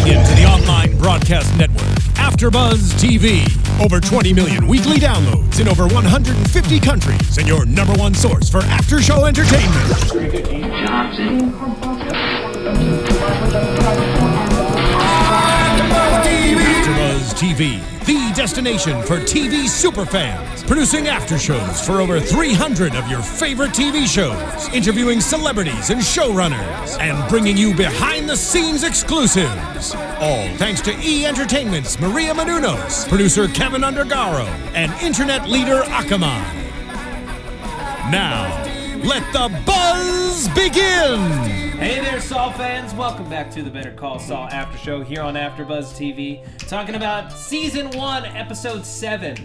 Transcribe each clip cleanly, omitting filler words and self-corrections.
into the online broadcast network, AFTERBUZZ TV. Over 20 million weekly downloads in over 150 countries, and your #1 source for after-show entertainment. AFTERBUZZ TV, the destination for TV superfans. Producing aftershows for over 300 of your favorite TV shows. Interviewing celebrities and showrunners. And bringing you behind-the-scenes exclusives. All thanks to E! Entertainment's Maria Menounos, producer Kevin Undergaro, and internet leader Akamai. Now, let the buzz begin! Hey there, Saul fans! Welcome back to the Better Call Saul After Show here on AFTERBUZZ TV, talking about Season 1, Episode 7,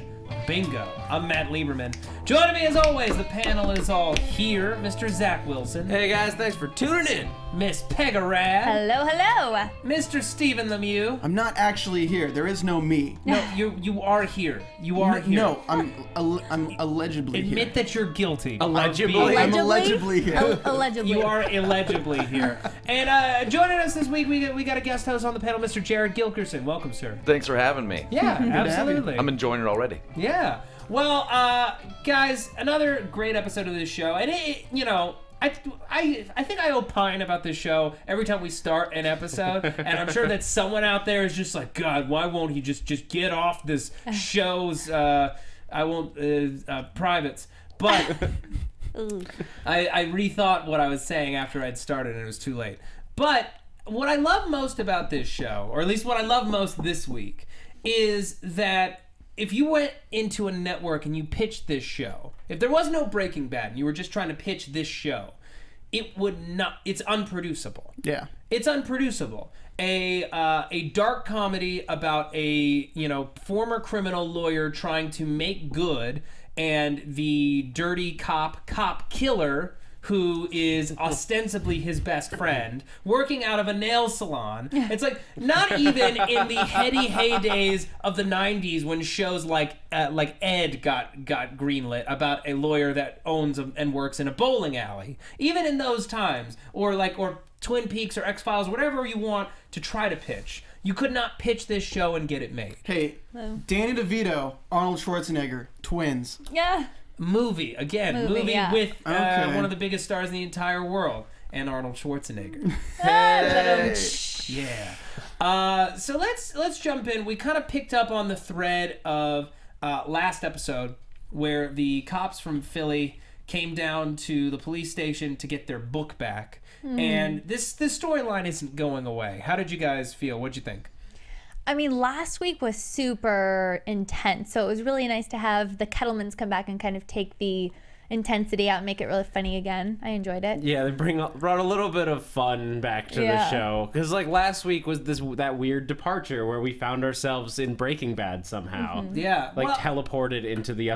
Bingo. I'm Matt Lieberman. Joining me as always, the panel is all here. Mr. Zach Wilson. Hey guys, thanks for tuning in. Miss Pegah Rad. Hello, hello. Mr. Stephen Lemieux. I'm not actually here. There is no me. No, you are here. You are here. No, I'm allegedly here. Admit that you're guilty. Allegedly? I'm allegedly here. Allegedly. You are illegibly here. And joining us this week, we got a guest host on the panel, Mr. Jared Gilkerson. Welcome, sir. Thanks for having me. Yeah, absolutely. I'm enjoying it already. Yeah. Well, guys, another great episode of this show, and you know, I think I opine about this show every time we start an episode, and I'm sure that someone out there is just like, God, why won't he just get off this show's privates? But I rethought what I was saying after I'd started, and it was too late. But what I love most about this show, or at least what I love most this week, is that if you went into a network and you pitched this show, if there was no Breaking Bad and you were just trying to pitch this show, it would not, it's unproducible. Yeah. It's unproducible. A dark comedy about a, former criminal lawyer trying to make good, and the dirty cop killer who is ostensibly his best friend, working out of a nail salon. It's like, not even in the heady heydays of the 90s when shows like Ed got greenlit about a lawyer that owns and works in a bowling alley. Even in those times, or Twin Peaks or X-Files, whatever you want to try to pitch, you could not pitch this show and get it made. Hey, Danny DeVito, Arnold Schwarzenegger, twins. Yeah. Movie yeah. with Okay. one of the biggest stars in the entire world, and Arnold Schwarzenegger. Hey. Yeah. So let's jump in. We kind of picked up on the thread of last episode where the cops from Philly came down to the police station to get their book back, and this storyline isn't going away. How did you guys feel? What'd you think? I mean, last week was super intense, so it was really nice to have the Kettlemans come back and kind of take the intensity out and make it really funny again. I enjoyed it. Yeah, they brought a little bit of fun back to the show, because like last week was that weird departure where we found ourselves in Breaking Bad somehow. Yeah, teleported into the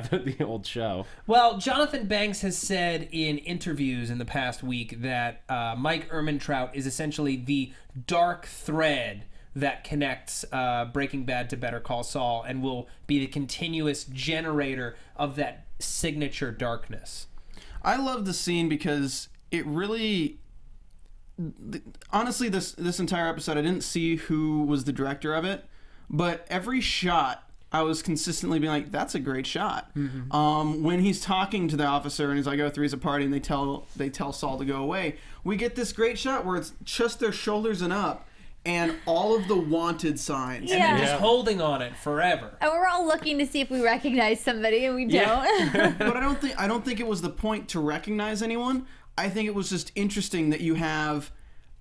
old show. Well, Jonathan Banks has said in interviews in the past week that Mike Ehrmantraut is essentially the dark thread that connects Breaking Bad to Better Call Saul, and will be the continuous generator of that signature darkness. I love the scene because it really, honestly, this entire episode, I didn't see who was the director of it, but every shot I was consistently being like, that's a great shot. When he's talking to the officer and he's like, oh, three's a party, and they tell Saul to go away, we get this great shot where it's just their shoulders and up, and all of the wanted signs. And they're just holding on it forever. And we're all looking to see if we recognize somebody, and we don't. But I don't think it was the point to recognize anyone. I think it was just interesting that you have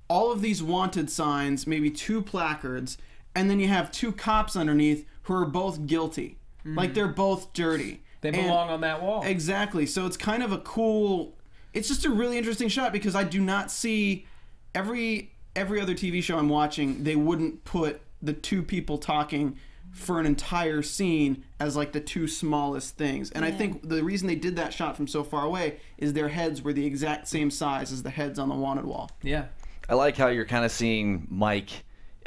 all of these wanted signs, maybe 2 placards, and then you have 2 cops underneath who are both guilty. Like, they're both dirty. They belong on that wall. Exactly. So it's kind of a cool... It's just a really interesting shot, because I do not see every other TV show I'm watching, they wouldn't put the 2 people talking for an entire scene as like the 2 smallest things. And I think the reason they did that shot from so far away is their heads were the exact same size as the heads on the wanted wall. Yeah. I like how you're kind of seeing Mike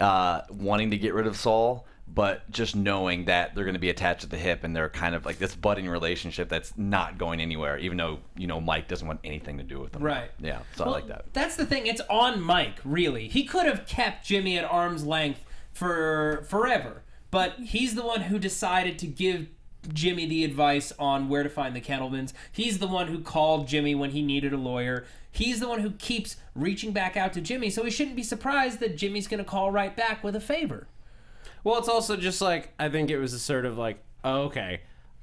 wanting to get rid of Saul, but just knowing that they're going to be attached at the hip, and they're kind of like this budding relationship that's not going anywhere, even though, Mike doesn't want anything to do with them. Right. Yeah, so I like that. That's the thing. It's on Mike, really. He could have kept Jimmy at arm's length for forever. But he's the one who decided to give Jimmy the advice on where to find the Kettlemans. He's the one who called Jimmy when he needed a lawyer. He's the one who keeps reaching back out to Jimmy, so we shouldn't be surprised that Jimmy's going to call right back with a favor. Well, it's also just like, I think it was a sort of like, oh, okay,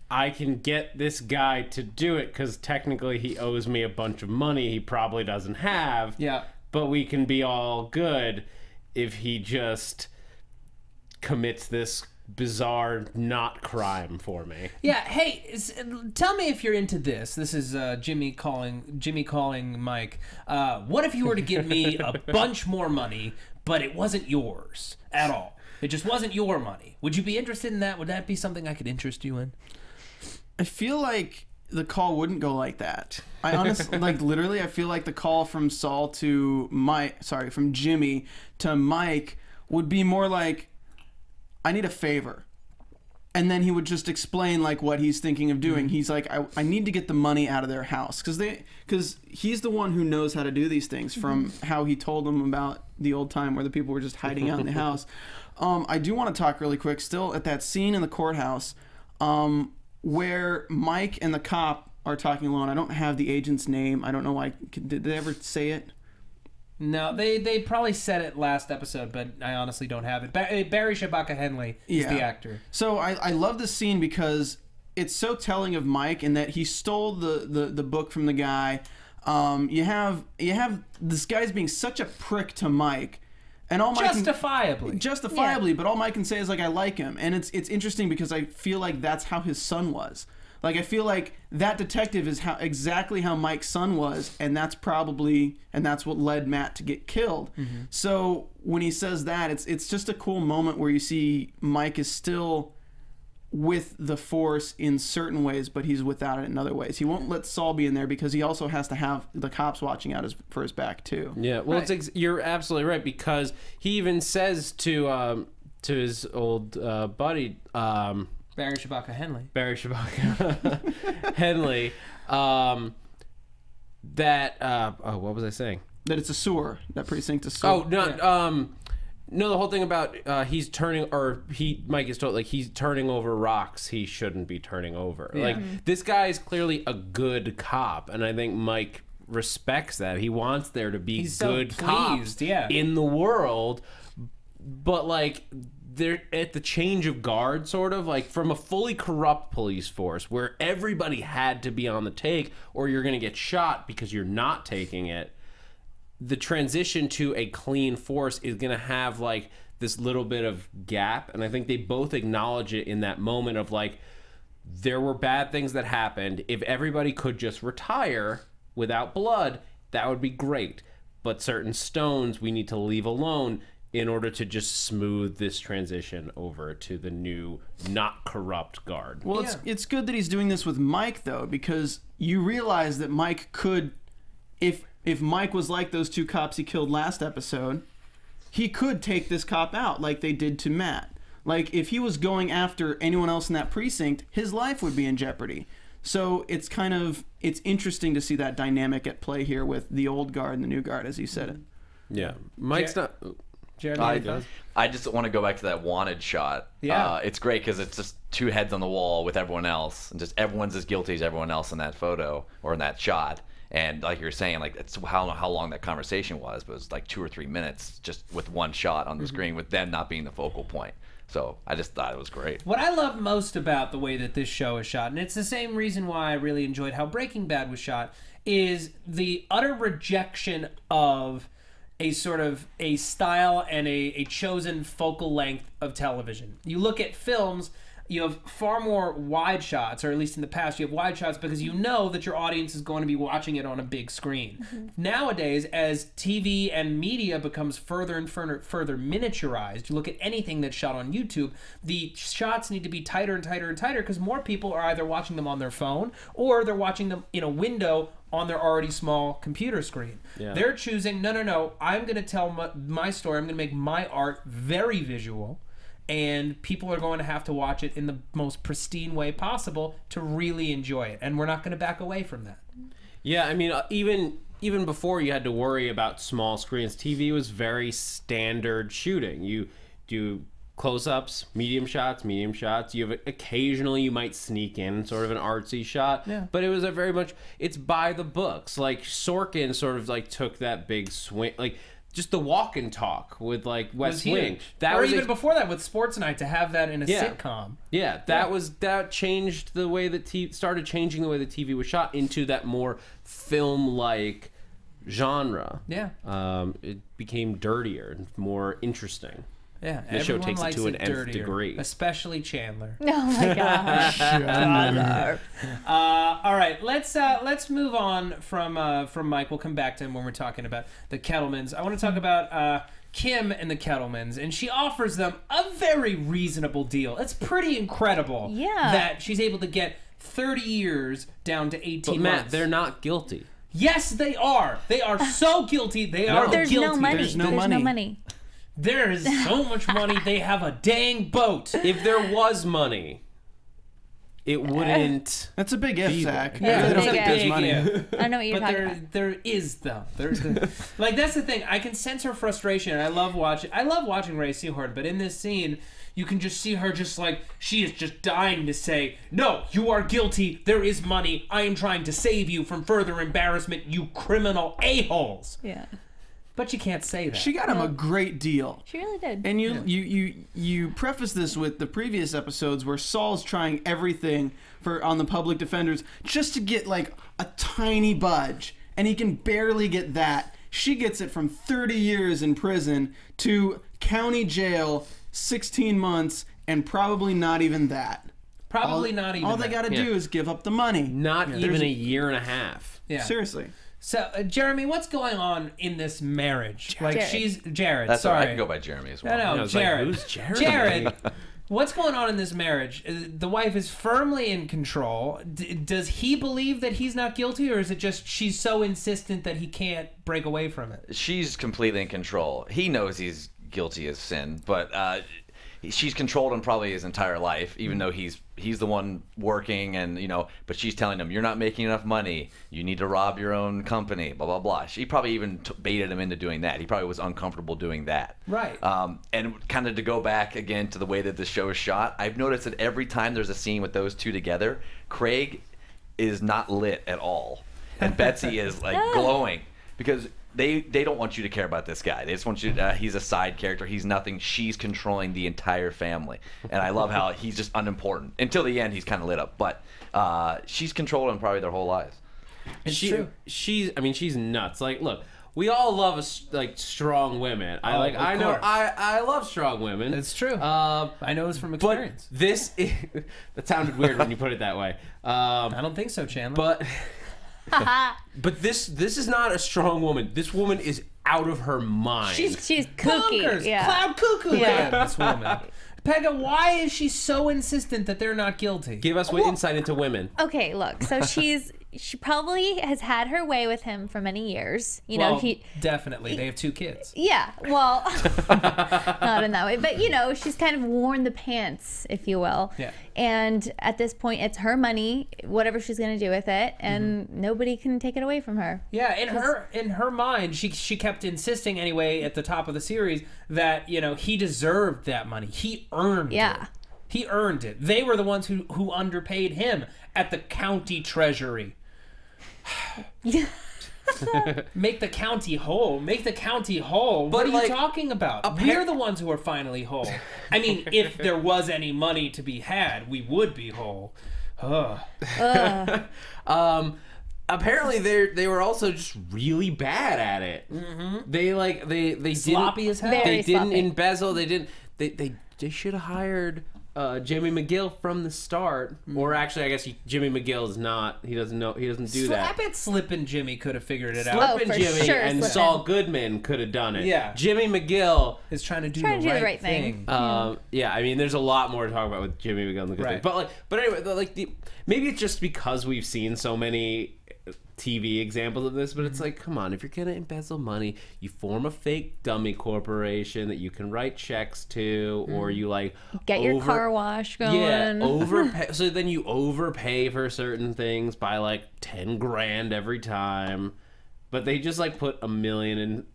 I can get this guy to do it because technically he owes me a bunch of money he probably doesn't have. Yeah. But we can be all good if he just commits this bizarre not crime for me. Yeah, hey, tell me if you're into this. This is Jimmy calling Mike. What if you were to give me a bunch more money, but it wasn't yours at all? It just wasn't your money. Would you be interested in that? Would that be something I could interest you in? I feel like the call wouldn't go like that. I honestly, like literally, I feel like the call from Saul to from Jimmy to Mike would be more like, I need a favor. And then he would just explain like what he's thinking of doing. He's like, I need to get the money out of their house. Because he's the one who knows how to do these things from how he told them about the old time where the people were just hiding out in the house. I do want to talk really quick still at that scene in the courthouse where Mike and the cop are talking alone. I don't have the agent's name. I don't know why. Did they ever say it? No, they probably said it last episode, but I honestly don't have it. Barry Shabaka Henley is the actor. So I love this scene because it's so telling of Mike in that he stole the book from the guy. You have this guy's being such a prick to Mike, and all Mike justifiably, but all Mike can say is like, I like him, and it's interesting because I feel like that's how his son was. Like, I feel like that detective is exactly how Mike's son was, and that's what led Matt to get killed. Mm-hmm. So when he says that, it's just a cool moment where you see Mike is still with the Force in certain ways, but he's without it in other ways. He won't let Saul be in there because he also has to have the cops watching out for his back too. Yeah, well, right. You're absolutely right, because he even says to his old buddy, Barry Shabaka Henley. Henley. What was I saying? That it's a sewer. That precinct is sewer. Oh, no. Yeah. No, the whole thing about Mike is told, like, he's turning over rocks he shouldn't be turning over. Yeah. Like, this guy is clearly a good cop, and I think Mike respects that. He wants there to be good cops in the world, but, like, they're at the change of guard, sort of like from a fully corrupt police force where everybody had to be on the take or you're going to get shot because you're not taking it. The transition to a clean force is going to have like this little bit of gap. And I think they both acknowledge it in that moment of like, there were bad things that happened. If everybody could just retire without blood, that would be great. But certain stones we need to leave alone in order to just smooth this transition over to the new, not corrupt guard. Well, it's good that he's doing this with Mike, though, because you realize that Mike could, if Mike was like those two cops he killed last episode, he could take this cop out like they did to Matt. Like, if he was going after anyone else in that precinct, his life would be in jeopardy. So it's interesting to see that dynamic at play here with the old guard and the new guard, as you said it. Yeah. Mike's not... I just want to go back to that wanted shot. Yeah, it's great because it's just two heads on the wall with everyone else, and just everyone's as guilty as everyone else in that photo or in that shot. And like you're saying, like it's how long that conversation was, but it was like 2 or 3 minutes just with one shot on the screen with them not being the focal point. So I just thought it was great. What I love most about the way that this show is shot, and it's the same reason why I really enjoyed how Breaking Bad was shot, is the utter rejection of a sort of a style and a chosen focal length of television. You look at films, you have far more wide shots, or at least in the past, you have wide shots because you know that your audience is going to be watching it on a big screen. Mm-hmm. Nowadays, as TV and media becomes further and further miniaturized, you look at anything that's shot on YouTube, the shots need to be tighter and tighter and tighter because more people are either watching them on their phone or they're watching them in a window on their already small computer screen. Yeah. They're choosing, no, I'm going to tell my story, I'm going to make my art very visual, and people are going to have to watch it in the most pristine way possible to really enjoy it, and we're not going to back away from that. Yeah, I mean, even before you had to worry about small screens, TV was very standard shooting. do close-ups, medium shots. You have occasionally you might sneak in sort of an artsy shot, but it was a very much it's by the books. Like Sorkin sort of like took that big swing, like just the walk and talk with like West Wing. That or was even before that with Sports Night to have that in a sitcom. Yeah, that changed the way that started changing the way the TV was shot into that more film-like genre. Yeah, it became dirtier and more interesting. Yeah, the show takes it to an nth degree, especially Chandler. Oh my gosh! All right, let's move on from Mike. We'll come back to him when we're talking about the Kettlemans. I want to talk about Kim and the Kettlemans, and she offers them a very reasonable deal. It's pretty incredible. That she's able to get 30 years down to 18 but months. Matt, they're not guilty. Yes, they are. They are so guilty. They are There's guilty. no money. There's no money. There is so much money. They have a dang boat. If there was money, it wouldn't. That's a big if, Zach. Yeah, I don't big think there's if. money. I know what you're But talking about. there is though. Like that's the thing. I can sense her frustration. And I love watching Ray Seahorn. But in this scene, you can just see her just like she is just dying to say, "No, you are guilty. There is money. I am trying to save you from further embarrassment. You criminal a-holes." Yeah. But you can't say that. She got him a great deal. She really did. And you preface this with the previous episodes where Saul's trying everything on the public defenders just to get like a tiny budge, and he can barely get that. She gets it from 30 years in prison to county jail, 16 months, and probably not even that. Not even All they got to do is give up the money. Not even a year and a half. Yeah. Seriously. So, Jeremy, what's going on in this marriage? Like, Jared. she's Jared. That's sorry, all right. I can go by Jeremy as well. No, was Jared. like, who's Jeremy? Jared. What's going on in this marriage? The wife is firmly in control. Does he believe that he's not guilty, or is it just she's so insistent that he can't break away from it? She's completely in control. He knows he's guilty as sin, but she's controlled him probably his entire life, even though he's the one working, and but she's telling him, "You're not making enough money. You need to rob your own company." Blah blah blah. She probably even baited him into doing that. He probably was uncomfortable doing that. Right. And kind of to go back again to the way that the show is shot, I've noticed that every time there's a scene with those two together, Craig is not lit at all, and Betsy is like glowing because they don't want you to care about this guy. They just want you to, he's a side character. He's nothing. She's controlling the entire family. And I love how he's just unimportant. Until the end, he's kind of lit up. But she's controlling them probably their whole lives. It's true. She's nuts. Like, look, we all love strong women. I love strong women. It's true. I know it's from experience. But that sounded weird when you put it that way. I don't think so, Chandler. But this is not a strong woman. This woman is out of her mind. She's kooky. Bonkers. Yeah. Cloud cuckoo Yeah. land, this woman. Pegah, why is she so insistent that they're not guilty? Give us insight into women. Okay, look. So she probably has had her way with him for many years. Definitely. They have 2 kids. Yeah, well, not in that way, but she's kind of worn the pants, if you will. Yeah. And at this point, it's her money, whatever she's going to do with it, and nobody can take it away from her. Yeah, in her mind, she kept insisting anyway at the top of the series that he deserved that money. He earned it. He earned it. They were the ones who underpaid him at the county treasury. Make the county whole. Make the county whole. What are you talking about? We're the ones who are finally whole. I mean, if there was any money to be had, we would be whole. Apparently they were also just really bad at it. Mm-hmm. They sloppy as hell. They didn't embezzle. They should have hired Jimmy McGill from the start, or actually, I guess Jimmy McGill is not. He doesn't do that. I bet Slippin' Jimmy could have figured it out. Slippin' Jimmy sure, and Slippin'. Saul Goodman could have done it. Yeah. Jimmy McGill is trying to do the right thing. Yeah, I mean, there's a lot more to talk about with Jimmy McGill and the good thing. But anyway, maybe it's just because we've seen so many TV examples of this, but it's like, come on, if you're gonna embezzle money, you form a fake dummy corporation that you can write checks to, or you get your car wash going. Yeah, overpay. So then you overpay for certain things by 10 grand every time. but they just like put $1.5 million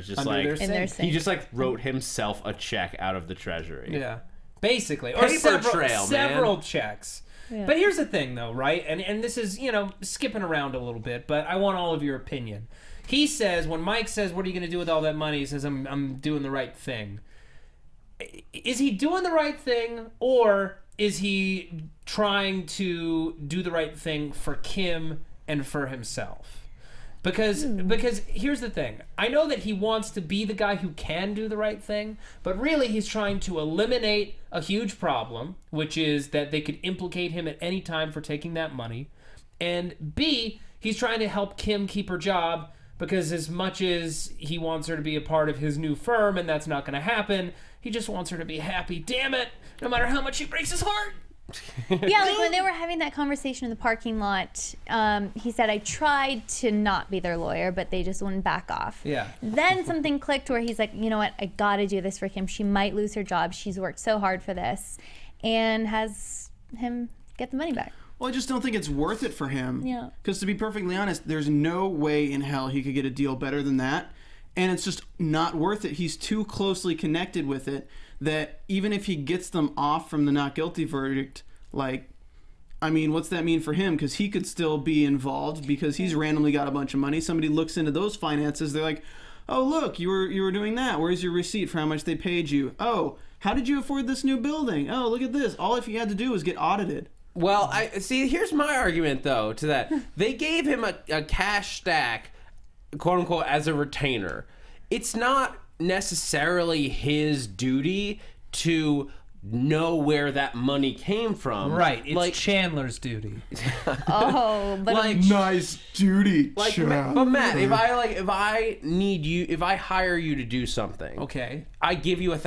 just Under like their In their sink. he sink. just like wrote himself a check out of the treasury. Yeah, basically, or Paper trail, several man. checks. Yeah. But here's the thing, though, right? And this is, you know, skipping around a little bit, but I want all of your opinion. He says, when Mike says, "What are you going to do with all that money?" He says, "I'm doing the right thing." Is he doing the right thing, or is he trying to do the right thing for Kim and for himself? Because here's the thing. I know that he wants to be the guy who can do the right thing, but really he's trying to eliminate a huge problem, which is that they could implicate him at any time for taking that money. And B, he's trying to help Kim keep her job, because as much as he wants her to be a part of his new firm, and that's not going to happen, he just wants her to be happy, damn it, no matter how much he breaks his heart. Yeah, like when they were having that conversation in the parking lot, he said, "I tried to not be their lawyer, but they just wouldn't back off." Yeah. Then something clicked where he's like, "You know what? I gotta do this for Kim. She might lose her job. She's worked so hard for this," and has him get the money back. Well, I just don't think it's worth it for him. Yeah. Because to be perfectly honest, there's no way in hell he could get a deal better than that. And it's just not worth it. He's too closely connected with it that even if he gets them off from the not guilty verdict, like, I mean, what's that mean for him? Because he could still be involved because he's randomly got a bunch of money. Somebody looks into those finances. They're like, "Oh, look, you were doing that. Where's your receipt for how much they paid you? Oh, how did you afford this new building? Oh, look at this." All if you had to do was get audited. Well, I see. Here's my argument, though, to that. They gave him a cash stack, quote unquote, as a retainer. It's not necessarily his duty to know where that money came from. Right, it's like Chandler's duty. Oh, but like Nice duty, like Chad. but Matt, if I hire you to do something, Okay. I give you a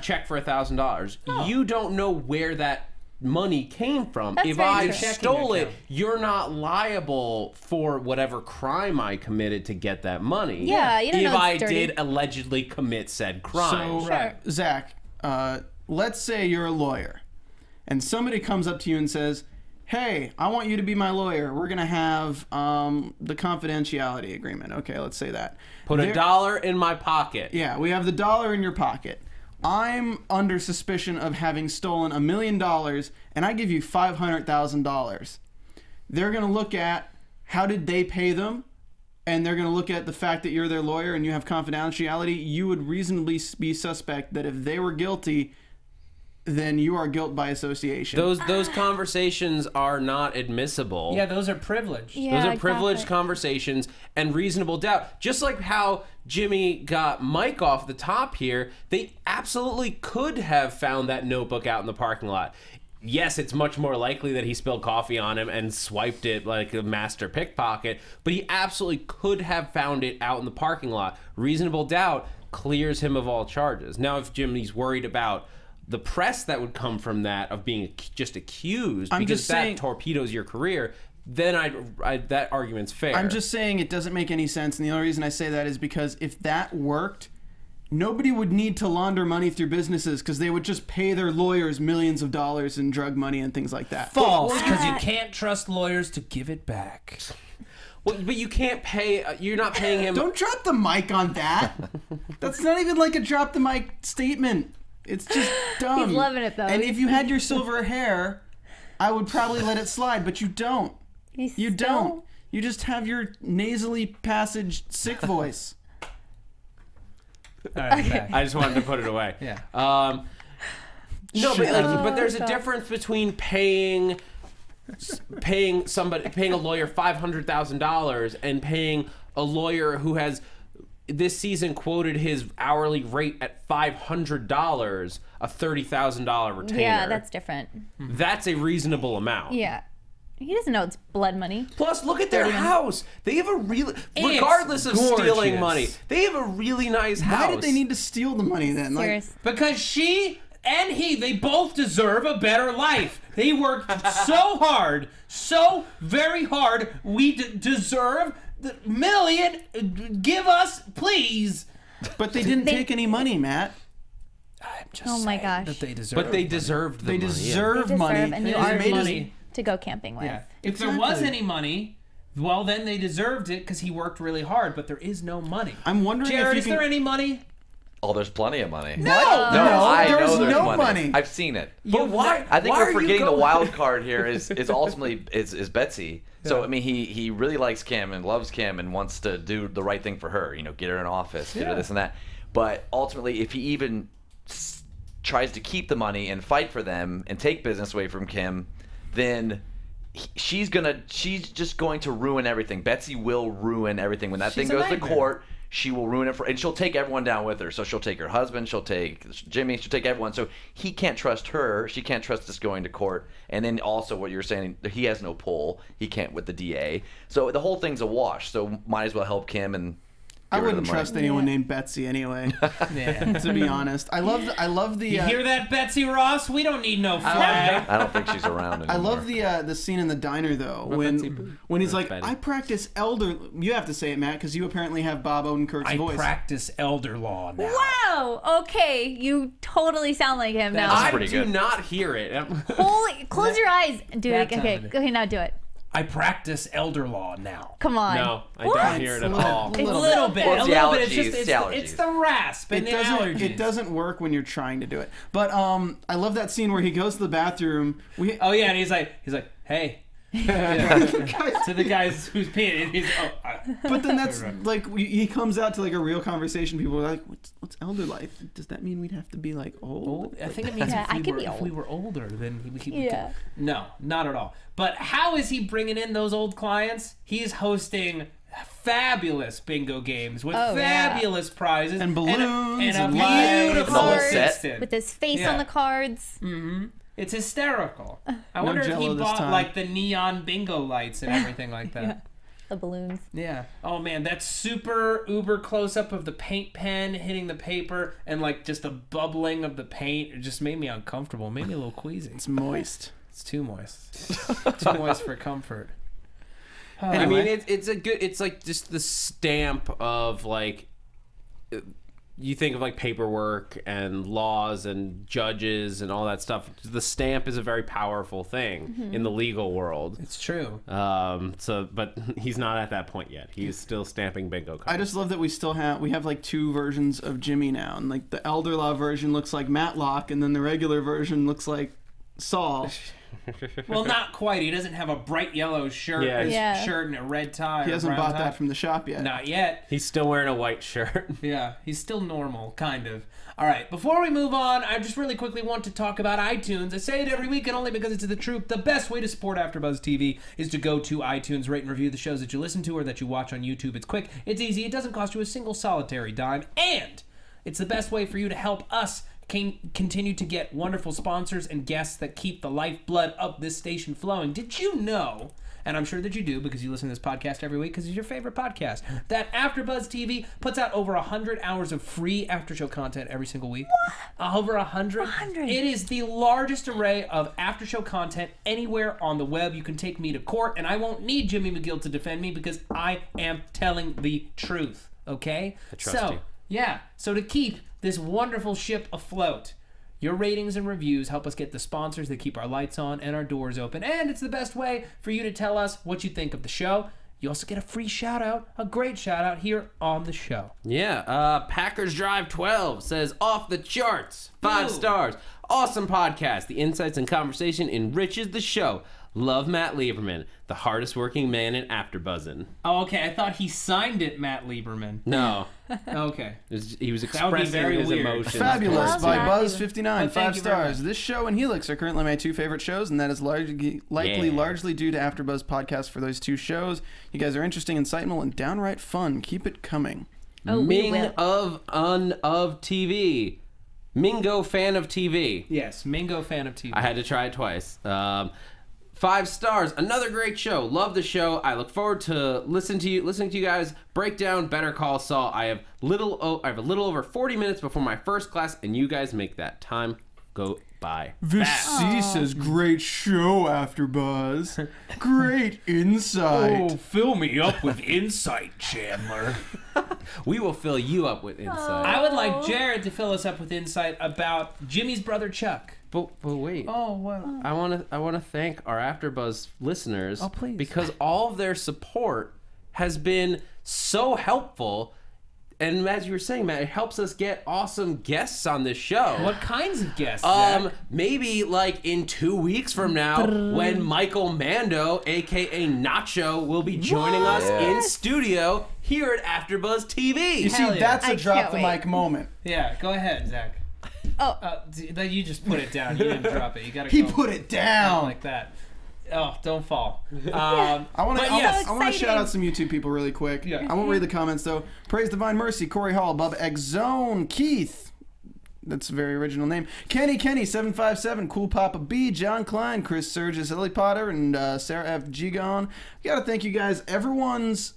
check for $1,000. You don't know where that money came from. That's If very I true. stole it, account. you're not liable for whatever crime I committed to get that money. Yeah, you don't if know it's I dirty. did allegedly commit said crime. So, Zach, let's say you're a lawyer, and somebody comes up to you and says, "Hey, I want you to be my lawyer. We're gonna have the confidentiality agreement." Okay, let's say that. Put $1 in my pocket. Yeah, we have the dollar in your pocket. I'm under suspicion of having stolen $1 million, and I give you $500,000. They're gonna look at how did they pay them, and they're gonna look at the fact that you're their lawyer and you have confidentiality. You would reasonably be suspect that if they were guilty, then you are guilt by association. Those conversations are not admissible. Yeah, those are privileged. yeah, Those are privileged exactly. conversations and reasonable doubt. Just like how Jimmy got Mike off the top here, they absolutely could have found that notebook out in the parking lot. Yes, it's much more likely that he spilled coffee on him and swiped it like a master pickpocket, but he absolutely could have found it out in the parking lot. Reasonable doubt clears him of all charges. Now, if Jimmy's worried about the press that would come from that of being just accused I'm because just that saying- torpedoes your career, then that argument's fair. I'm just saying it doesn't make any sense, and the only reason I say that is because if that worked, nobody would need to launder money through businesses because they would just pay their lawyers millions of dollars in drug money and things like that. False, because you can't trust lawyers to give it back. Well, but you can't pay. You're not paying him. Don't drop the mic on that. That's not even like a drop the mic statement. It's just dumb. He's loving it, though. And if you had your silver hair, I would probably let it slide, but you don't. You don't. You just have your nasally passage sick voice. All right, back. I just wanted to put it away. Yeah. No, but there's a God. difference between paying a lawyer $500,000 and paying a lawyer who has this season quoted his hourly rate at $500, a $30,000 retainer. Yeah, that's different. That's a reasonable amount. Yeah. He doesn't know it's blood money. Plus, look at their house. They have a really, regardless of gorgeous. stealing money, they have a so nice house. Why did they need to steal the money then? Like, Serious. Because she and he, they both deserve a better life. They worked so hard, so very hard. We deserve the million. Give us, please. but they didn't take any money, Matt. I'm just Oh my saying gosh. that they deserve. But they deserved the They money. deserve They deserve money. a new They RV made us- money. to go camping with. Yeah. If there was Exactly. any money, Well, then they deserved it because he worked really hard, but there is no money. I'm wondering Jared, if is there any money? Oh, there's plenty of money. No, I know there's there's no money. I've seen it. But why? I think why we're are you forgetting the going- wild card here is ultimately is Betsy. So I mean, he really likes Kim and loves Kim and wants to do the right thing for her. You know, get her in office, get her this and that. But ultimately, if he even tries to keep the money and fight for them and take business away from Kim, then she's just going to ruin everything. Betsy will ruin everything when that thing goes to court. She will ruin it and she'll take everyone down with her. So she'll take her husband, she'll take Jimmy, she'll take everyone. So he can't trust her. She can't trust this going to court. And then also what you're saying, he has no pull. He can't with the DA. So the whole thing's a wash. So might as well help Kim and. I wouldn't trust anyone named Betsy anyway. To be honest, I love the. You hear that, Betsy Ross? We don't need no flag. I don't think she's around anymore. I love the scene in the diner though when he's like, Betty. I practice elder. You have to say it, Matt, because you apparently have Bob Odenkirk's voice. I practice elder law now. Wow. Okay, you totally sound like him now. That's I pretty do good. not hear it. Holy! Close your eyes and do it. That Okay, time. okay, now do it. I practice elder law now. Come on. No, I What? don't hear it at all. A little bit. Well, it's a the little bit. It's allergies, just it's the allergies. it's the rasp and the allergies. It doesn't work when you're trying to do it. But I love that scene where he goes to the bathroom. Oh yeah, and he's like, hey. To the guys who's peeing, and he's But then that's like he comes out to like a real conversation. People are like, "What's elder life? Does that mean we'd have to be like old?" I think it means Yeah, I could be if old. we were older, then we could. Yeah. No, not at all. But how is he bringing in those old clients? He's hosting fabulous bingo games with fabulous prizes And balloons and a and lights. beautiful The whole Cards set. assistant. with his face Yeah. on the cards. It's hysterical. I wonder if he Jell-O this bought time. like the neon bingo lights and everything like that. Yeah. The balloons. Yeah. Oh man, that super uber close up of the paint pen hitting the paper and like just the bubbling of the paint, it just made me uncomfortable. Made me a little queasy. It's moist. It's too moist. Too moist for comfort. I mean, it's a good. It's like just the stamp of like. You think of like paperwork and laws and judges and all that stuff. The stamp is a very powerful thing in the legal world. It's true. But he's not at that point yet. He's still stamping bingo cards. I just love that we have like two versions of Jimmy now, and like the elder law version looks like Matlock, and then the regular version looks like Saul. Well, not quite. He doesn't have a bright yellow shirt, Yeah. shirt and a red tie. He or hasn't brown bought tie. that from the shop yet. Not yet. He's still wearing a white shirt. Yeah, he's still normal, kind of. All right, before we move on, I just really quickly want to talk about iTunes. I say it every week, and only because it's the truth. The best way to support AfterBuzz TV is to go to iTunes, rate and review the shows that you listen to or that you watch on YouTube. It's quick, it's easy, it doesn't cost you a single solitary dime, and it's the best way for you to help us continue to get wonderful sponsors and guests that keep the lifeblood of this station flowing. Did you know, and I'm sure that you do because you listen to this podcast every week because it's your favorite podcast, that AfterBuzz TV puts out over 100 hours of free after-show content every single week? Over 100? 100. It is the largest array of after-show content anywhere on the web. You can take me to court, and I won't need Jimmy McGill to defend me because I am telling the truth, okay? I trust you. Yeah, so to keep this wonderful ship afloat, your ratings and reviews help us get the sponsors that keep our lights on and our doors open. And it's the best way for you to tell us what you think of the show. You also get a free shout out, a great shout out here on the show. Yeah, Packers Drive 12 says off the charts, 5 Ooh. stars. Awesome podcast. The insights and conversation enriches the show. Love Matt Lieberman, the hardest working man in AfterBuzzin'. Oh, okay. I thought he signed it, Matt Lieberman. No, Okay. he was That would be expressing very his weird. emotions. Fabulous Love by that. Buzz59, Oh, thank 5 you very stars. much. This show and Helix are currently my two favorite shows, and that is largely due to AfterBuzz podcast for those two shows. You guys are interesting, insightful, and downright fun. Keep it coming. Oh, we Ming will. of TV. Mingo fan of TV. Yes, Mingo fan of TV. I had to try it twice. 5 stars. Another great show. Love the show. I look forward to listening to you guys break down Better Call Saul. I have a little over 40 minutes before my first class, and you guys make that time go by. C says, great show, AfterBuzz. Great insight. fill me up with insight, Chandler. We will fill you up with insight. I would like Jared to fill us up with insight about Jimmy's brother Chuck. But wait. Oh, what? I want to thank our AfterBuzz listeners. Oh, please. Because all of their support has been so helpful. And as you were saying, Matt, it helps us get awesome guests on this show. What kinds of guests, Zach? Maybe like in 2 weeks from now, when Michael Mando, aka Nacho, will be joining us in studio here at AfterBuzz TV. You see, Hell yeah. that's a I drop can't the wait. mic moment. Yeah, go ahead, Zach. Oh, You just put it down. You didn't drop it. You gotta He go put it down. like that. Oh, don't fall. I want to yes. shout out some YouTube people really quick. Yeah. I won't read the comments though. Praise Divine Mercy, Corey Hall, Bub Exone, Keith. That's a very original name. Kenny 757, Cool Papa B, John Klein, Chris Surges, Lily Potter, and Sarah F. Gigon. Gotta thank you guys. Everyone's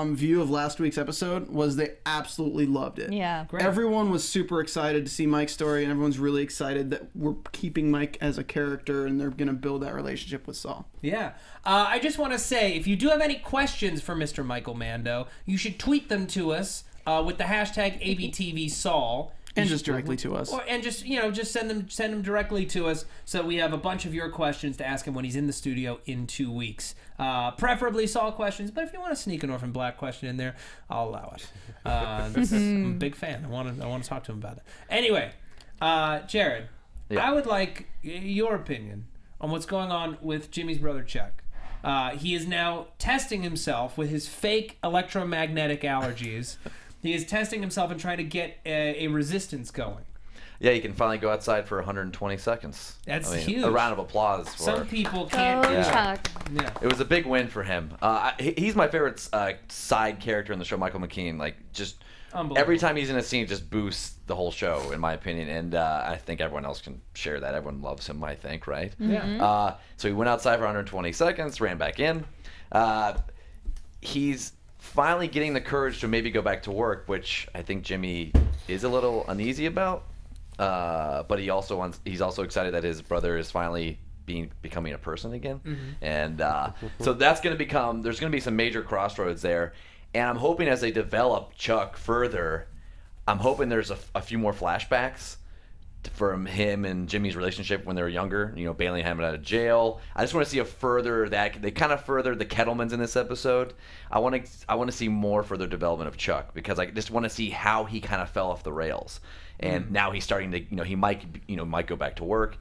view of last week's episode was they absolutely loved it. yeah. Great. Everyone was super excited to see Mike's story, and everyone's really excited that we're keeping Mike as a character, and they're going to build that relationship with Saul. Yeah. I just want to say, if you do have any questions for Mr. Michael Mando, you should tweet them to us with the hashtag ABTVSaul. And just directly to us. And just just send them directly to us, so we have a bunch of your questions to ask him when he's in the studio in 2 weeks. Preferably Saul questions, but if you want to sneak an Orphan Black question in there, I'll allow it. I'm a big fan. I want to talk to him about it. Anyway, Jared, Yeah. I would like your opinion on what's going on with Jimmy's brother Chuck. He is now testing himself with his fake electromagnetic allergies. He is testing himself and trying to get a resistance going. Yeah, you can finally go outside for 120 seconds. That's I mean, huge. A round of applause for Some people can't Go do that. Chuck. Yeah. It was a big win for him. He's my favorite side character in the show, Michael McKean. Like, just Unbelievable. every time he's in a scene, it just boosts the whole show, in my opinion. And I think everyone else can share that. Everyone loves him, I think, right? Yeah. So he went outside for 120 seconds, ran back in. He's finally getting the courage to maybe go back to work, which I think Jimmy is a little uneasy about. But he's also excited that his brother is finally becoming a person again. And so that's going to there's going to be some major crossroads there. And I'm hoping as they develop Chuck further, I'm hoping there's a few more flashbacks from him and Jimmy's relationship when they were younger, bailing him out of jail. I just want to see they kind of furthered the Kettlemans in this episode. I want to see more further development of Chuck, because I just want to see how he kind of fell off the rails. And now he's starting to, he might go back to work.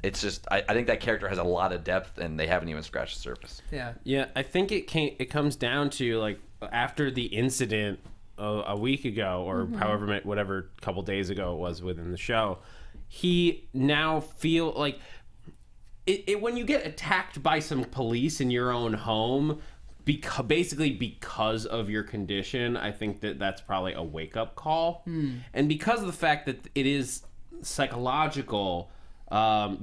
It's just, I think that character has a lot of depth, and they haven't even scratched the surface. Yeah. Yeah, I think it comes down to, like, after the incident a week ago, or whatever couple days ago it was within the show, he now feel like when you get attacked by some police in your own home, because of your condition, I think that's probably a wake-up call. And because of the fact that it is psychological,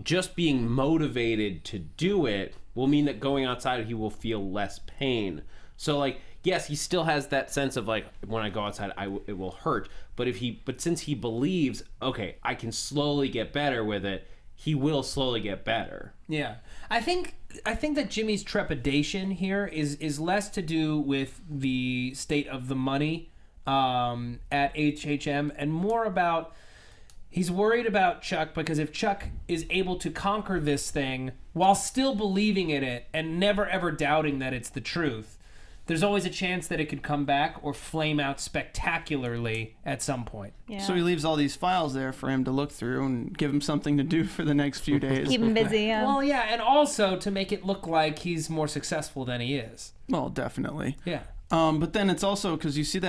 just being motivated to do it will mean that going outside he will feel less pain. So, like, yes, he still has that sense of, like, when I go outside it will hurt, but since he believes, okay, I can slowly get better with it, he will slowly get better. Yeah. I think that Jimmy's trepidation here is less to do with the state of the money at HHM, and more about he's worried about Chuck, because if Chuck is able to conquer this thing while still believing in it and never ever doubting that it's the truth, there's always a chance that it could come back or flame out spectacularly at some point. Yeah. So he leaves all these files there for him to look through and give him something to do for the next few days. Keep him busy. Yeah. Well, yeah, and also to make it look like he's more successful than he is. Well, definitely. Yeah. But then it's also because you see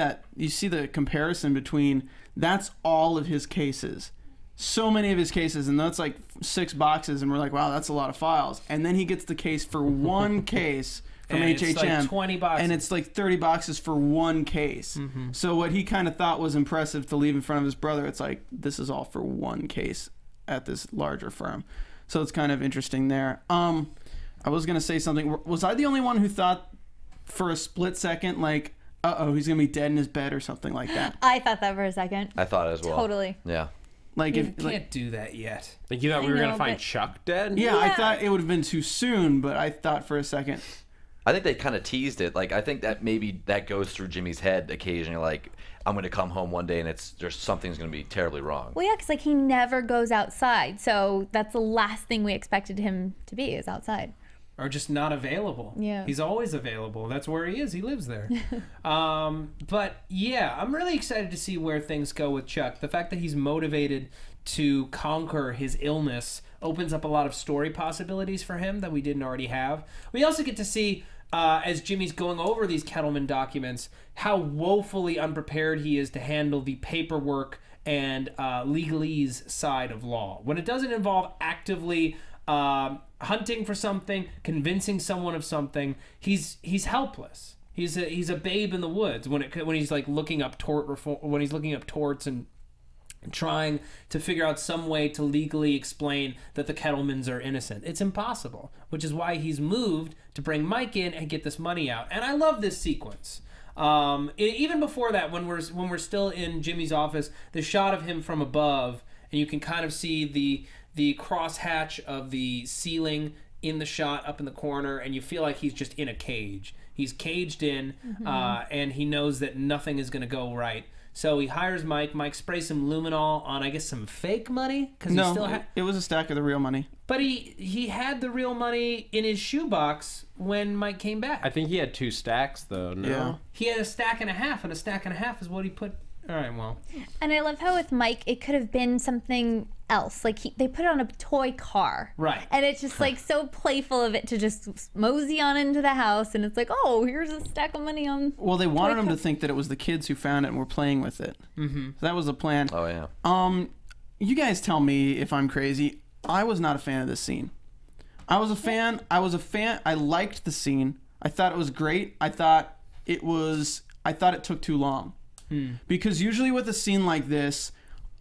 the comparison between that's all of his cases. So many of his cases, and that's like 6 boxes, and we're like, wow, that's a lot of files. And then he gets the case for one case from And HHM. it's like 20 boxes. And it's like 30 boxes for one case. So what he kind of thought was impressive to leave in front of his brother, it's like, this is all for one case at this larger firm. So it's kind of interesting there. I was going to say something. Was I the only one who thought for a split second, like, uh-oh, he's going to be dead in his bed or something like that? I thought that for a second. I thought as well. Totally. Yeah. Like, You if can't do that yet. Like, you thought I we were going know, to find but- Chuck dead? Yeah, I Yeah. thought it would have been too soon, but I thought for a second, I think they kind of teased it. Like, I think that maybe that goes through Jimmy's head occasionally. Like, I'm going to come home one day and there's something's going to be terribly wrong. Well, yeah, because like he never goes outside, so that's the last thing we expected him to be is outside. Or just not available. Yeah. He's always available. That's where he is. He lives there. But yeah, I'm really excited to see where things go with Chuck. The fact that he's motivated to conquer his illness opens up a lot of story possibilities for him that we didn't already have. We also get to see, as Jimmy's going over these Kettleman documents, how woefully unprepared he is to handle the paperwork and legalese side of law. When it doesn't involve actively hunting for something, convincing someone of something, he's helpless. He's a babe in the woods when he's like looking up tort reform, when he's looking up torts and trying to figure out some way to legally explain that the Kettlemans are innocent. It's impossible, which is why he's moved to bring Mike in and get this money out. And I love this sequence. Even before that, when we're still in Jimmy's office, the shot of him from above, and you can kind of see the crosshatch of the ceiling in the shot up in the corner, and you feel like he's just in a cage. He's caged in, and he knows that nothing is going to go right. So he hires Mike. Mike sprays some luminol on, I guess, some fake money. It was a stack of the real money. But he had the real money in his shoebox when Mike came back. I think he had 2 stacks, though. No? Yeah. He had a stack and a half, and a stack and a half is what he put. All right, well. And I love how with Mike, it could have been something else. Like they put it on a toy car. Right. And it's just like so playful of it to just mosey on into the house. And it's like, oh, here's a stack of money on. Well, they wanted him to think that it was the kids who found it and were playing with it. So that was the plan. Oh, yeah. You guys tell me if I'm crazy. I was not a fan of this scene. I was a fan. I liked the scene. I thought it was great. I thought it took too long. Because usually with a scene like this,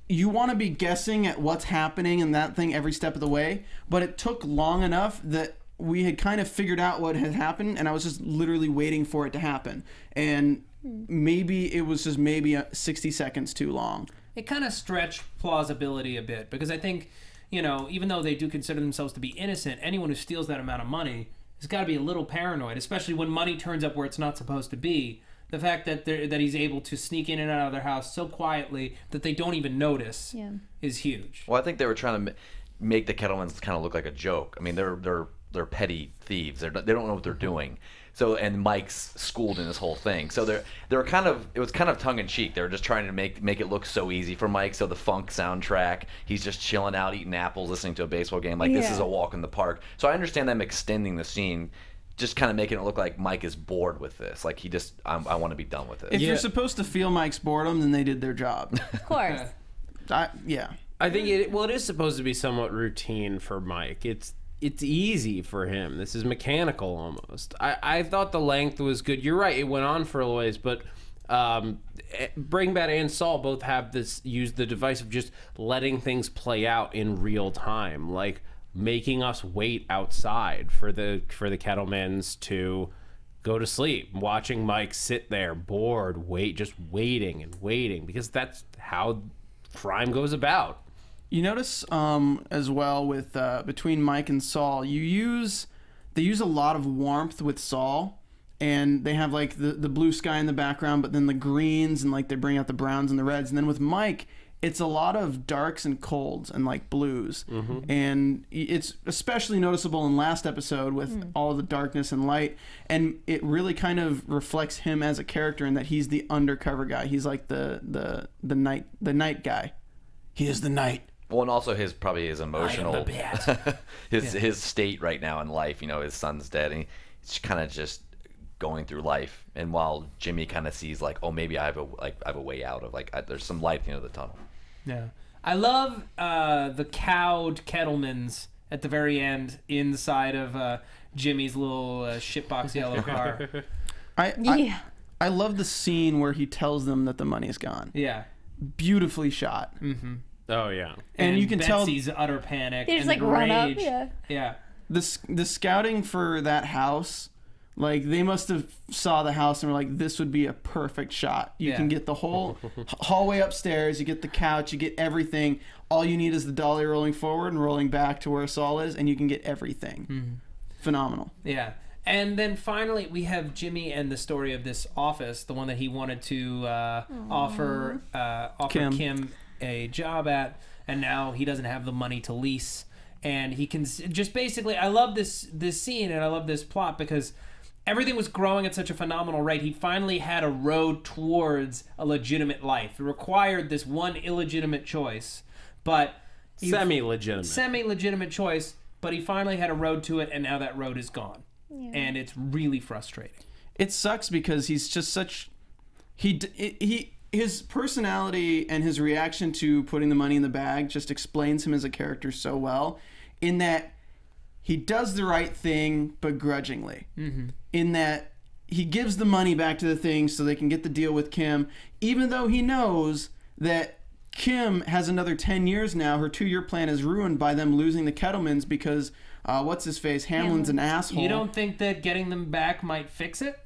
you want to be guessing at what's happening and that thing every step of the way, but it took long enough that we had kind of figured out what had happened, and I was just literally waiting for it to happen. And maybe it was just 60 seconds too long. It kind of stretched plausibility a bit, because I think, you know, even though they do consider themselves to be innocent, anyone who steals that amount of money has got to be a little paranoid, especially when money turns up where it's not supposed to be. The fact that he's able to sneak in and out of their house so quietly that they don't even notice is huge. Well, I think they were trying to make the Kettlemans kind of look like a joke. I mean, they're petty thieves. They don't know what they're doing. So, and Mike's schooled in this whole thing. So they're kind of, it was kind of tongue in cheek. They were just trying to make it look so easy for Mike. So the funk soundtrack, he's just chilling out, eating apples, listening to a baseball game. Like this is a walk in the park. So I understand them extending the scene, just kind of making it look like Mike is bored with this. Like I want to be done with it. If you're supposed to feel Mike's boredom, then they did their job. Of course. I think it is supposed to be somewhat routine for Mike. It's easy for him. This is mechanical almost. I thought the length was good. You're right. It went on for a ways, but Breaking Bad and Saul both have use the device of just letting things play out in real time, like making us wait outside for the Kettlemans to go to sleep, watching Mike sit there bored, just waiting and waiting, because that's how crime goes about. You notice as well with between Mike and Saul, they use a lot of warmth with Saul, and they have like the blue sky in the background, but then the greens, and like they bring out the browns and the reds, and then with Mike, it's a lot of darks and colds and like blues. And it's especially noticeable in last episode with all the darkness and light, and it really kind of reflects him as a character in that he's the undercover guy. He's like the night guy. He is the night. Well, and also his emotional his state right now in life. You know, his son's dead, and he's kind of just going through life. And while Jimmy kind of sees like, oh, maybe I have a way out of there's some light at the end of the tunnel. Yeah, I love the cowed Kettlemans at the very end inside of Jimmy's little shitbox yellow car. I love the scene where he tells them that the money's gone. Yeah, beautifully shot. Oh yeah, and you can tell Betsy's utter panic. They just and like run rage. up. Yeah. The scouting for that house, like they must have saw the house and were like, this would be a perfect shot. You can get the whole hallway upstairs, you get the couch, you get everything. All you need is the dolly rolling forward and rolling back to where Saul is, and you can get everything. Phenomenal. Yeah. And then finally, we have Jimmy and the story of this office, the one that he wanted to offer Kim a job at, and now he doesn't have the money to lease. And he can just basically, I love this scene and I love this plot because everything was growing at such a phenomenal rate. He finally had a road towards a legitimate life. It required this one illegitimate choice, but semi-legitimate choice. But he finally had a road to it, and now that road is gone. Yeah. And it's really frustrating. It sucks because he's just such his personality and his reaction to putting the money in the bag just explains him as a character so well, in that he does the right thing begrudgingly. In that he gives the money back to the thing so they can get the deal with Kim, even though he knows that Kim has another 10 years now. Her 2-year plan is ruined by them losing the Kettlemans because what's his face? Hamlin's an asshole. You don't think that getting them back might fix it?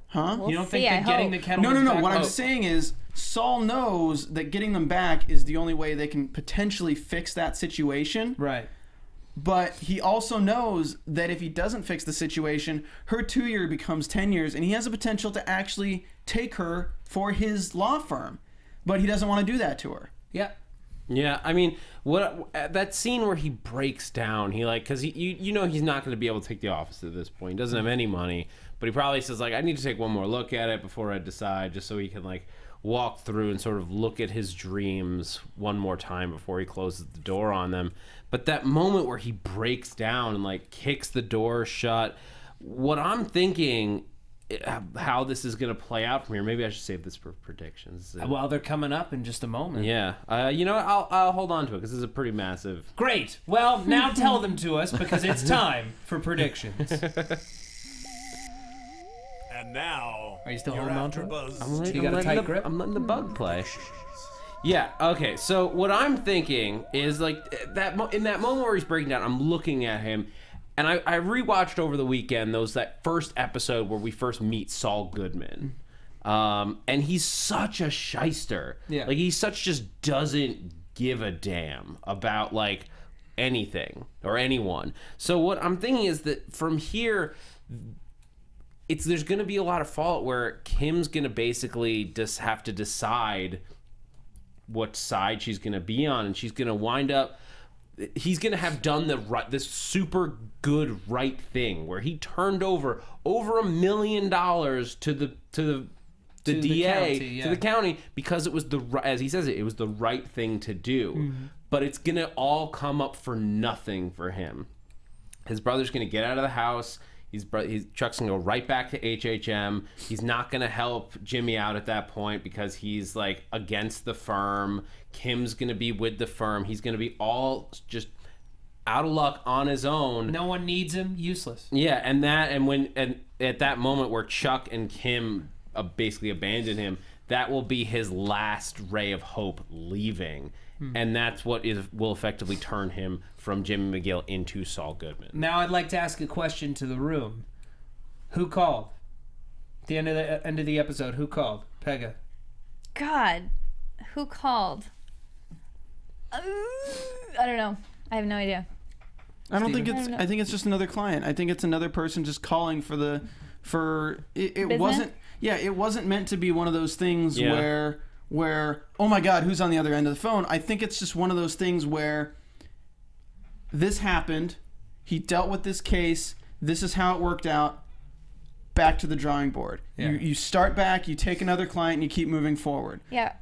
Huh? You don't think that getting the Kettlemans No. back... What I'm saying is Saul knows that getting them back is the only way they can potentially fix that situation. Right. But he also knows that if he doesn't fix the situation, her 2-year becomes 10 years, and he has a potential to actually take her for his law firm. But he doesn't want to do that to her. Yeah. Yeah, I mean, that scene where he breaks down, because you know he's not going to be able to take the office at this point. He doesn't have any money, but he probably says, like, I need to take one more look at it before I decide, just so he can, like, walk through and sort of look at his dreams one more time before he closes the door on them. But that moment where he breaks down and, like, kicks the door shut, what I'm thinking... how this is going to play out from here. Maybe I should save this for predictions. Well, they're coming up in just a moment. Yeah. You know what? I'll hold on to it because this is a pretty massive... Great. Well, now tell them to us because it's time for predictions. And now... Are you still holding on to it? You got a tight grip? I'm letting the bug play. Yeah, okay. So what I'm thinking is, like, in that moment where he's breaking down, I'm looking at him... And I rewatched over the weekend that first episode where we first meet Saul Goodman. And he's such a shyster. Yeah. Like, he just doesn't give a damn about, like, anything or anyone. So what I'm thinking is that from here, there's going to be a lot of fallout where Kim's going to basically just have to decide what side she's going to be on. And she's going to wind up... He's going to have done this super good right thing where he turned over $1 million to the DA, to the county, because it was as he says it was the right thing to do. But it's going to all come up for nothing for him. His brother's going to get out of the house. Chuck's going to go right back to HHM. He's not going to help Jimmy out at that point because he's, like, against the firm. Kim's going to be with the firm. He's going to be all just out of luck on his own. No one needs him. Useless. Yeah, and at that moment where Chuck and Kim basically abandon him, that will be his last ray of hope leaving. And that's what will effectively turn him from Jimmy McGill into Saul Goodman. Now I'd like to ask a question to the room. Who called? At the end of the episode, who called? Pegah. God, who called? I don't know. I have no idea. I think it's just another client. I think it's another person just calling for it wasn't. Yeah, it wasn't meant to be one of those things where, oh my God, who's on the other end of the phone? I think it's just one of those things where this happened, he dealt with this case, this is how it worked out, back to the drawing board. Yeah. You start back, you take another client, and you keep moving forward. Yeah.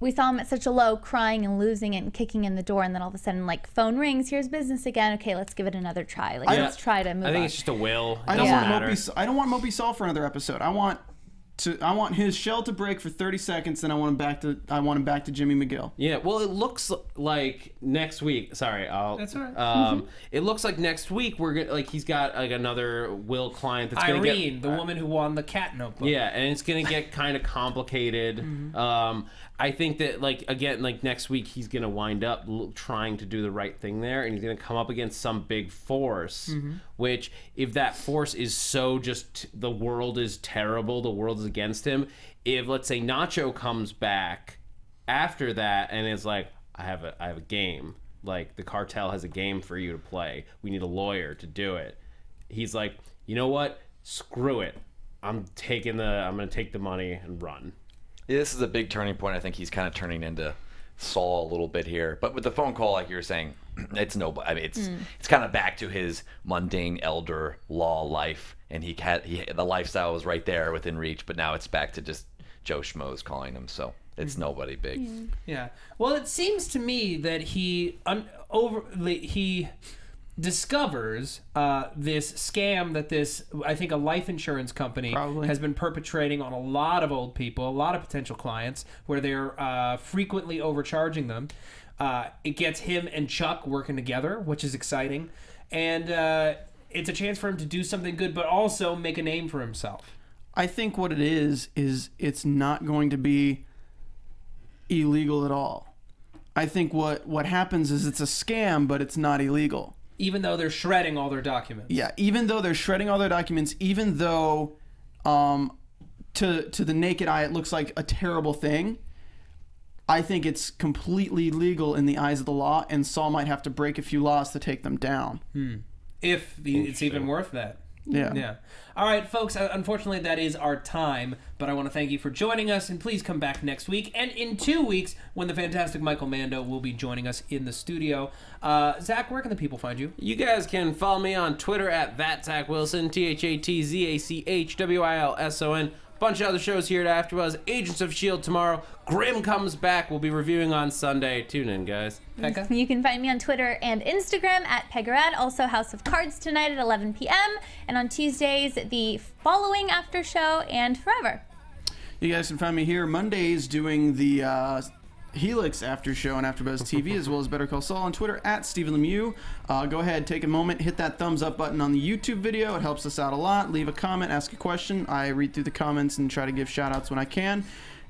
We saw him at such a low, crying and losing it and kicking in the door, and then all of a sudden, like, phone rings, here's business again. Okay, let's give it another try. Like, let's try to move on. I think it's just a will. I don't want Mopey Saul for another episode. I want his shell to break for 30 seconds, then I want him back to Jimmy McGill. Yeah, well, it looks like next week. Sorry, that's all right. It looks like next week we're gonna, like, he's got, like, another will client that's gonna Irene, the woman who won the cat notebook. Yeah, and it's gonna get kind of complicated. I think that, like, again, like, next week he's gonna wind up trying to do the right thing there, and he's gonna come up against some big force. Which, if that force is so just the world is terrible, the world is against him. If, let's say, Nacho comes back after that and is like, I have a game, like, the cartel has a game for you to play, we need a lawyer to do it, he's like, you know what? Screw it. I'm gonna take the money and run. Yeah, this is a big turning point. I think he's kind of turning into Saul a little bit here. But with the phone call, like you were saying, it's I mean, it's kind of back to his mundane elder law life, and the lifestyle was right there within reach. But now it's back to just Joe Schmoes calling him. So it's nobody big. Yeah. Well, it seems to me that he discovers this scam that I think a life insurance company has been perpetrating on a lot of old people, a lot of potential clients, where they're frequently overcharging them. It gets him and Chuck working together, which is exciting. And it's a chance for him to do something good, but also make a name for himself. I think what it is it's not going to be illegal at all. I think what happens is it's a scam, but it's not illegal. Even though they're shredding all their documents. Yeah, even though they're shredding all their documents, even though to the naked eye it looks like a terrible thing, I think it's completely legal in the eyes of the law, and Saul might have to break a few laws to take them down. If it's even worth that. Yeah. All right, folks, unfortunately that is our time, but I want to thank you for joining us, and please come back next week and in 2 weeks when the fantastic Michael Mando will be joining us in the studio. Zach, where can the people find you? You guys can follow me on Twitter at @ZachWilson, ThatZachWilson. Bunch of other shows here at AfterBuzz. Agents of S.H.I.E.L.D. tomorrow. Grimm comes back. We'll be reviewing on Sunday. Tune in, guys. Pekah? You can find me on Twitter and Instagram at Pegah Rad. Also House of Cards tonight at 11 p.m. And on Tuesdays, the following after show and forever. You guys can find me here Mondays doing the Helix after show on AfterBuzz TV, as well as Better Call Saul on Twitter at Stephen Lemieux. Go ahead, take a moment, hit that thumbs up button on the YouTube video. It helps us out a lot. Leave a comment, ask a question. I read through the comments and try to give shout outs when I can.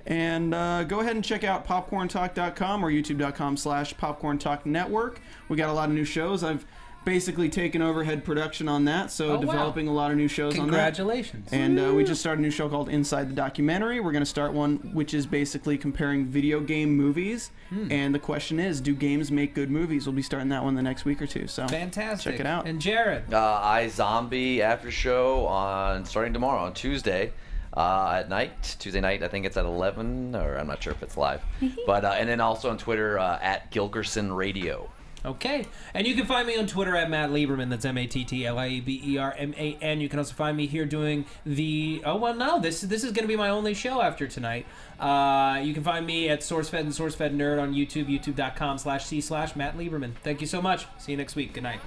And go ahead and check out popcorntalk.com or youtube.com/popcorntalknetwork. We got a lot of new shows. I've basically taken over head production on that, so developing a lot of new shows on that. Congratulations. And we just started a new show called Inside the Documentary. We're going to start one which is basically comparing video game movies. And the question is, do games make good movies? We'll be starting that one the next week or two. So fantastic. Check it out. And Jared? iZombie after show starting tomorrow on Tuesday. At night, Tuesday night, I think it's at 11, or I'm not sure if it's live. But and then also on Twitter at Gilgerson Radio. Okay. And you can find me on Twitter at Matt Lieberman. That's MattLieberman. You can also find me here doing the... Oh, well, no. This is going to be my only show after tonight. You can find me at SourceFed and SourceFed Nerd on YouTube, youtube.com/c/Matt Lieberman. Thank you so much. See you next week. Good night.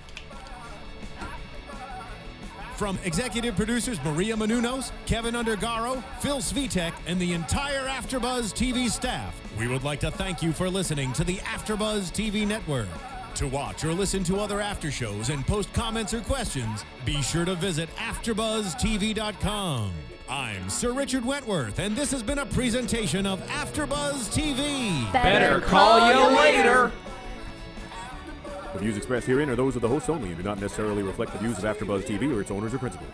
From executive producers Maria Menounos, Kevin Undergaro, Phil Svitek, and the entire AfterBuzz TV staff, we would like to thank you for listening to the AfterBuzz TV network. To watch or listen to other after shows and post comments or questions, be sure to visit AfterBuzzTV.com. I'm Sir Richard Wentworth, and this has been a presentation of AfterBuzz TV. Better call you later. The views expressed herein are those of the hosts only and do not necessarily reflect the views of AfterBuzz TV or its owners or principals.